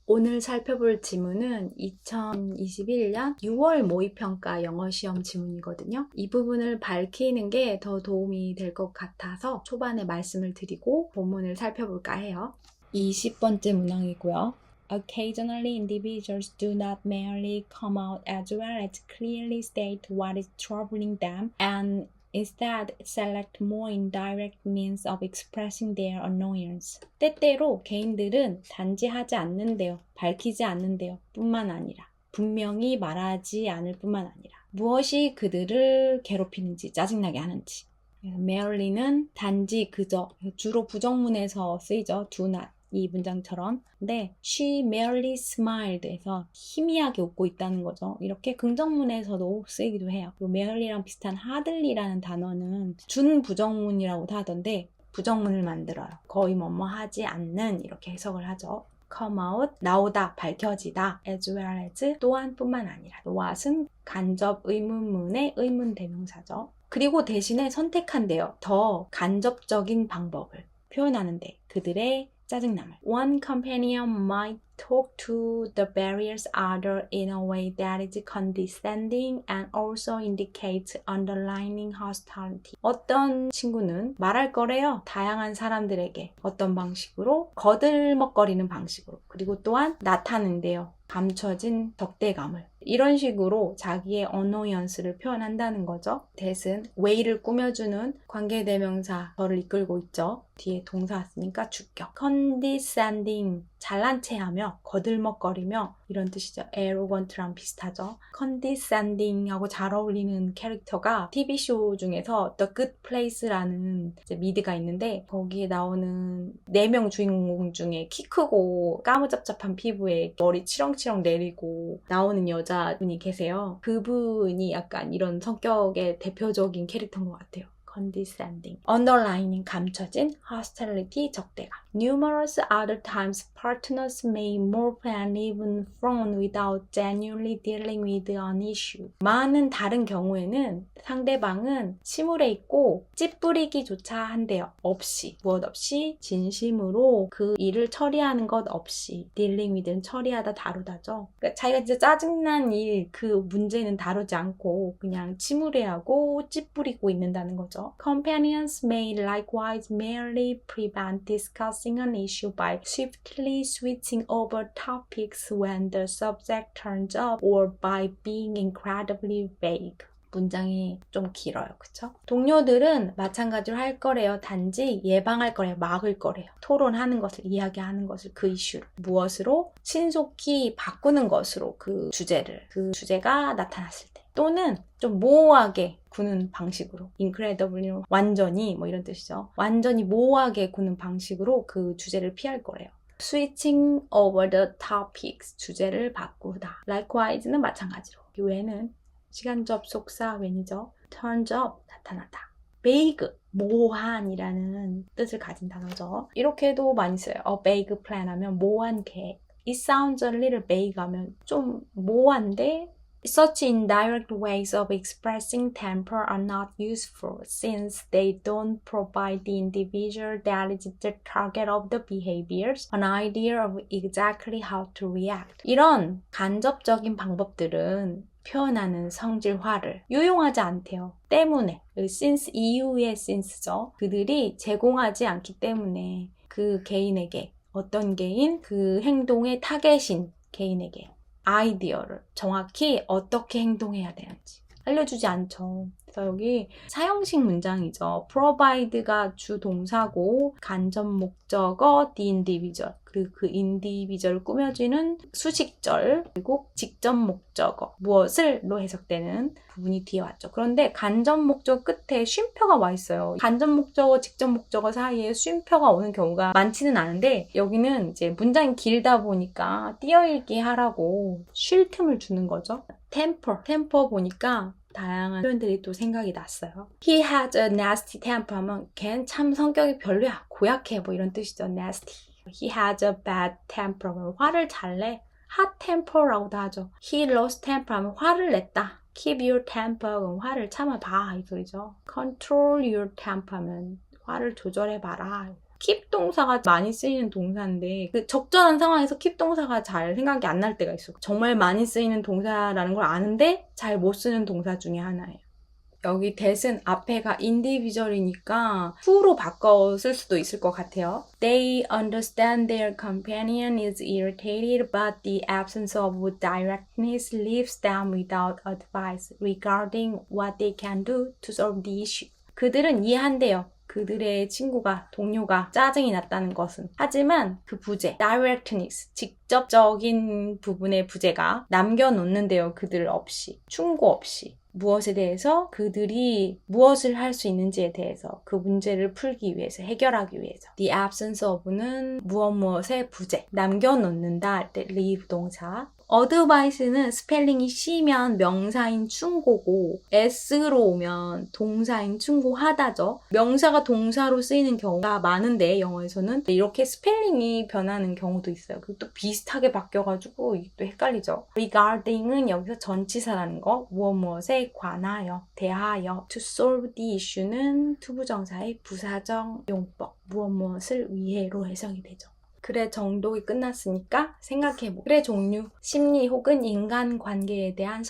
오늘 살펴볼 지문은 2021년 6월 모의평가 영어시험 지문이거든요. 이 부분을 밝히는 게 더 도움이 될 것 같아서 초반에 말씀을 드리고 본문을 살펴볼까 해요. 20번째 문항이고요. Occasionally individuals do not merely come out as well as clearly state what is troubling them and instead select more indirect means of expressing their annoyance. 때때로 개인들은 단지 하지 않는데요, 밝히지 않는데요 뿐만 아니라 분명히 말하지 않을 뿐만 아니라 무엇이 그들을 괴롭히는지 짜증나게 하는지. merely는 단지 그저, 주로 부정문에서 쓰이죠. do not. 이 문장처럼. 근데 she merely smiled.에서 희미하게 웃고 있다는 거죠. 이렇게 긍정문에서도 쓰이기도 해요. 그리고 merely랑 비슷한 hardly라는 단어는 준부정문이라고도 하던데 부정문을 만들어요. 거의 뭐뭐 하지 않는 이렇게 해석을 하죠. come out, 나오다, 밝혀지다, as well as, 또한 뿐만 아니라. what은 간접 의문문의 의문 대명사죠. 그리고 대신에 선택한대요. 더 간접적인 방법을 표현하는데 그들의 짜증남을. One companion might talk to the barrier's other in a way that is condescending and also indicates underlying hostility. 어떤 친구는 말할 거래요. 다양한 사람들에게 어떤 방식으로, 거들먹거리는 방식으로, 그리고 또한 나타낸대요. 감춰진 적대감을. 이런 식으로 자기의 annoyance를 표현한다는 거죠. that은 way를 꾸며주는 관계대명사 저를 이끌고 있죠. 뒤에 동사 왔으니까 주격. condescending, 잘난 체하며, 거들먹거리며 이런 뜻이죠. arrogant랑 비슷하죠. condescending하고 잘 어울리는 캐릭터가 TV쇼 중에서 The Good Place라는 미드가 있는데 거기에 나오는 4명 주인공 중에 키 크고 까무잡잡한 피부에 머리 치렁치렁 내리고 나오는 여자분이 계세요. 그분이 약간 이런 성격의 대표적인 캐릭터인 것 같아요. condescending. underlying, 감춰진, hostility, 적대감. Numerous other times partners may morph and even frown without genuinely dealing with an issue. 많은 다른 경우에는 상대방은 침울해 있고 찌푸리기조차 한대요. 없이, 무엇 없이, 진심으로 그 일을 처리하는 것 없이. dealing with는 처리하다, 다루다죠. 그러니까 자기가 진짜 짜증난 일, 그 문제는 다루지 않고 그냥 침울해하고 찌푸리고 있는다는 거죠. Companions may likewise merely prevent discussing an issue by swiftly switching over topics when the subject turns up or by being incredibly vague. 문장이 좀 길어요. 그쵸? 동료들은 마찬가지로 할 거래요. 단지 예방할 거래요. 막을 거래요. 토론하는 것을, 이야기하는 것을, 그 이슈를. 무엇으로? 신속히 바꾸는 것으로 그 주제가 나타났을 때. 또는 좀 모호하게 구는 방식으로. incredibly, 완전히, 뭐 이런 뜻이죠. 완전히 모호하게 구는 방식으로 그 주제를 피할 거래요. switching over the topics, 주제를 바꾸다. likewise는 마찬가지로. 이 외에는 시간 접속사 when이죠. turns up, 나타나다. vague, 모호한이라는 뜻을 가진 단어죠. 이렇게도 많이 써요. a vague plan 하면 모호한 계획. It sounds a little vague 하면 좀 모호한데 Such indirect ways of expressing temper are not useful since they don't provide the individual that is the target of the behaviors an idea of exactly how to react. 이런 간접적인 방법들은 표현하는 성질화를 유용하지 않대요. 때문에. since 이유의 since죠. 그들이 제공하지 않기 때문에 그 개인에게, 어떤 개인, 그 행동의 타겟인 개인에게 아이디어를 정확히 어떻게 행동해야 되는지 알려주지 않죠. 그래서 여기 사형식 문장이죠. provide가 주동사고 간접 목적어 the individual, 그리고 그 individual을 꾸며주는 수식절, 그리고 직접 목적어 무엇을로 해석되는 부분이 뒤에 왔죠. 그런데 간접 목적어 끝에 쉼표가 와 있어요. 간접 목적어, 직접 목적어 사이에 쉼표가 오는 경우가 많지는 않은데 여기는 이제 문장이 길다 보니까 띄어읽기 하라고 쉴 틈을 주는 거죠. temper 보니까 다양한 표현들이 또 생각이 났어요. He has a nasty temper 하면 걔는 참 성격이 별로야, 고약해, 뭐 이런 뜻이죠. nasty. He has a bad temper 하면 화를 잘 내. hot temper라고도 하죠. He lost temper 하면 화를 냈다. Keep your temper 그럼 화를 참아봐, 이 소리죠. Control your temper 하면 화를 조절해봐라. keep 동사가 많이 쓰이는 동사인데 그 적절한 상황에서 keep 동사가 잘 생각이 안 날 때가 있어. 정말 많이 쓰이는 동사라는 걸 아는데 잘 못 쓰는 동사 중에 하나예요. 여기 that은 앞에가 individual이니까 who로 바꿔 쓸 수도 있을 것 같아요. They understand their companion is irritated, but the absence of directness leaves them without advice regarding what they can do to solve the issue. 그들은 이해한대요. 그들의 친구가, 동료가 짜증이 났다는 것은. 하지만 그 부재, directness, 직접적인 부분의 부재가 남겨놓는데요. 그들 없이, 충고 없이. 무엇에 대해서 그들이 무엇을 할 수 있는지에 대해서 그 문제를 풀기 위해서, 해결하기 위해서. The absence of는 무엇의 부재, 남겨놓는다 할 때 leave 동사. advice는 스펠링이 C면 명사인 충고고 S로 오면 동사인 충고하다죠. 명사가 동사로 쓰이는 경우가 많은데 영어에서는 이렇게 스펠링이 변하는 경우도 있어요. 그리고 또 비슷하게 바뀌어가지고 이게 또 헷갈리죠. regarding은 여기서 전치사라는 거, 무엇에 관하여, 대하여. to solve the issue는 투부정사의 부사적 용법, 무엇을 위해로 해석이 되죠. 글의 정독이 끝났으니까 생각해보고 글의 종류, 심리 혹은 인간관계에 대한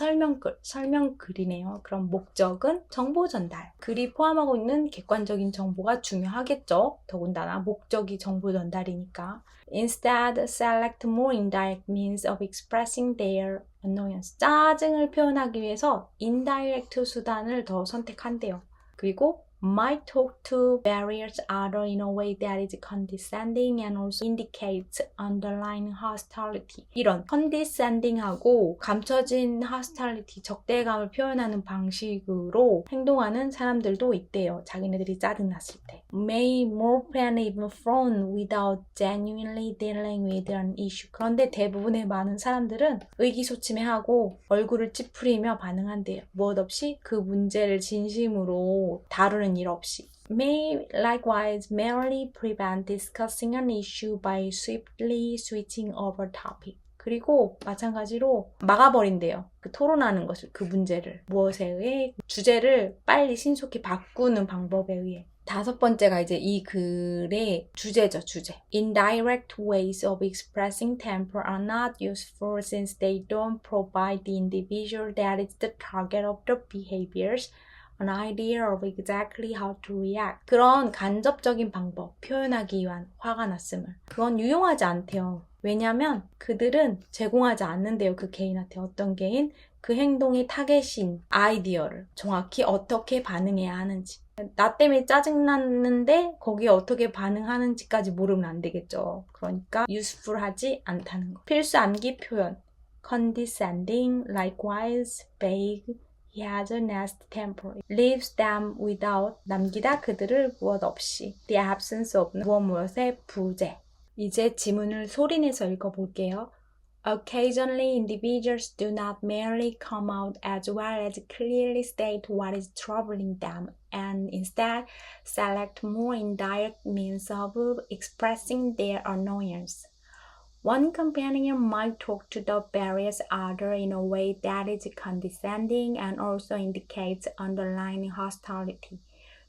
설명글이네요. 그럼 목적은 정보 전달. 글이 포함하고 있는 객관적인 정보가 중요하겠죠. 더군다나 목적이 정보 전달이니까. Instead, select more indirect means of expressing their annoyance. 짜증을 표현하기 위해서 indirect 수단을 더 선택한대요. 그리고 might talk to various others in a way that is condescending and also indicates underlying hostility. 이런 condescending하고 감춰진 hostility, 적대감을 표현하는 방식으로 행동하는 사람들도 있대요. 자기네들이 짜증났을 때. May mope and even frown without genuinely dealing with an issue. 그런데 대부분의 많은 사람들은 의기소침해하고 얼굴을 찌푸리며 반응한대요. 무엇 없이 그 문제를 진심으로 다루는 일 없이. May likewise merely prevent discussing an issue by swiftly switching over topic. 그리고 마찬가지로 막아버린대요. 그 토론하는 것을, 그 문제를. 무엇에 의해 주제를 빨리 신속히 바꾸는 방법에 의해. 다섯 번째가 이제 이 글의 주제죠, 주제. Indirect ways of expressing temper are not useful since they don't provide the individual that is the target of the behaviors an idea of exactly how to react. 그런 간접적인 방법, 표현하기 위한 화가 났음을. 그건 유용하지 않대요. 왜냐면 그들은 제공하지 않는데요. 그 개인한테 어떤 개인, 그 행동의 타겟인 아이디어를 정확히 어떻게 반응해야 하는지. 나 때문에 짜증났는데 거기에 어떻게 반응하는지까지 모르면 안 되겠죠. 그러니까 useful하지 않다는 거. 필수 암기 표현. condescending, likewise, vague, he has a nasty temper. leaves them without, 남기다 그들을 무엇 없이. the absence of, 무엇의 부재. 이제 지문을 소리내서 읽어볼게요. Occasionally, individuals do not merely come out as well as clearly state what is troubling them, and instead select more indirect means of expressing their annoyance. One companion might talk to the various others in a way that is condescending and also indicates underlying hostility.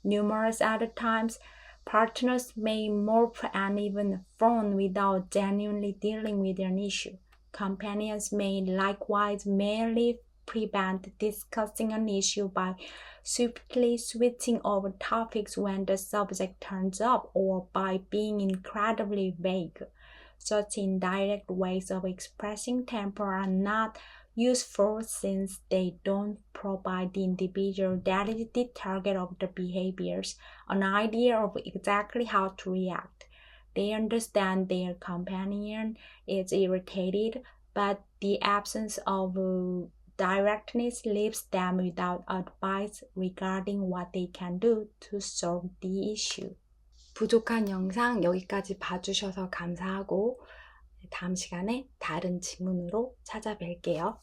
Numerous other times, partners may mope and even frown without genuinely dealing with an issue. Companions may likewise merely prevent discussing an issue by swiftly switching over topics when the subject turns up or by being incredibly vague. Such indirect ways of expressing temper are not useful since they don't provide the individual that is the target of the behaviors an idea of exactly how to react. They understand their companion is irritated, but the absence of directness leaves them without advice regarding what they can do to solve the issue. 부족한 영상 여기까지 봐주셔서 감사하고 다음 시간에 다른 지문으로 찾아뵐게요.